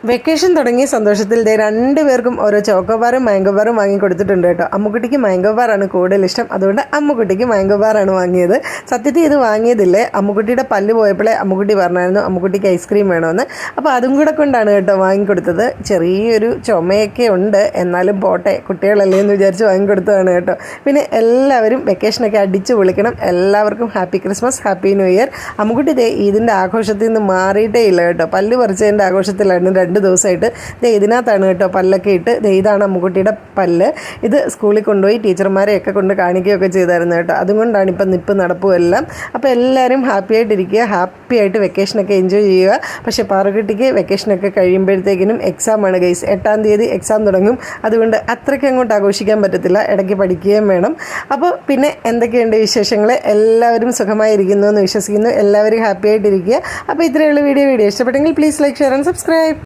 Vacation തുടങ്ങിയ സന്തോഷത്തിൽ രണ്ടുപേർക്കും ഓരോ ചോക്കോബാറും മാംഗോ ബാറും വാങ്ങി കൊടുത്തിട്ടുണ്ട് കേട്ടോ. അമ്മുക്കുട്ടിക്ക് മാംഗോ ബാറാണ് കൂടുതൽ ഇഷ്ടം, അതുകൊണ്ട് അമ്മുക്കുട്ടിക്ക് മാംഗോ ബാറാണ് വാങ്ങിയത്. സത്യത്തിൽ ഇത് വാങ്ങിയതില്ലേ, അമ്മുക്കുട്ടിയുടെ പല്ല് പോയപ്പോഴേ അമ്മുക്കുട്ടി പറഞ്ഞായിരുന്നു അമ്മുക്കുട്ടിക്ക് ഐസ്ക്രീം വേണമെന്ന്. അപ്പോൾ അതും കൂടെ കൊണ്ടാണ് കേട്ടോ വാങ്ങിക്കൊടുത്തത്. ചെറിയൊരു ചുമയൊക്കെ ഉണ്ട്, എന്നാലും പോട്ടെ, കുട്ടികളല്ലേ എന്ന് വിചാരിച്ച് വാങ്ങിക്കൊടുത്തതാണ് കേട്ടോ. പിന്നെ എല്ലാവരും വെക്കേഷനൊക്കെ അടിച്ച് വിളിക്കണം. എല്ലാവർക്കും happy Christmas, happy new year. Ammukutty ഇതിൻ്റെ ആഘോഷത്തിൽ നിന്ന് മാറിയിട്ടേ ഇല്ല കേട്ടോ. പല്ല് പറിച്ചതിൻ്റെ ആഘോഷത്തിലാണ് 2 ദിവസമായിട്ട്. ഇതിനകത്താണ് കേട്ടോ പല്ലൊക്കെ ഇട്ട്. ഇതാണ് അമ്മുക്കുട്ടിയുടെ പല്ല്. ഇത് സ്കൂളിൽ കൊണ്ടുപോയി ടീച്ചർമാരെയൊക്കെ കൊണ്ട് കാണിക്കുകയൊക്കെ ചെയ്തായിരുന്നു കേട്ടോ. അതുകൊണ്ടാണ് ഇപ്പം നിപ്പ് നടപ്പും എല്ലാം. അപ്പോൾ എല്ലാവരും ഹാപ്പി ആയിട്ടിരിക്കുക, ഹാപ്പി ആയിട്ട് വെക്കേഷനൊക്കെ എൻജോയ് ചെയ്യുക. പക്ഷേ പാറുക്കുട്ടിക്ക് വെക്കേഷനൊക്കെ കഴിയുമ്പോഴത്തേക്കിനും എക്സാമാണ് ഗൈസ്. 8-ാം തീയതി എക്സാം തുടങ്ങും. അതുകൊണ്ട് അത്രയ്ക്ക് അങ്ങോട്ട് ആഘോഷിക്കാൻ പറ്റത്തില്ല, ഇടയ്ക്ക് പഠിക്കുകയും വേണം. അപ്പോൾ പിന്നെ എന്തൊക്കെയുണ്ട് വിശേഷങ്ങൾ? എല്ലാവരും സുഖമായിരിക്കുന്നു എന്ന് വിശ്വസിക്കുന്നു. എല്ലാവരും ഹാപ്പി ആയിട്ടിരിക്കുക. അപ്പോൾ ഇത്രയുള്ള വീഡിയോ ഇഷ്ടപ്പെട്ടെങ്കിൽ please like, share and subscribe.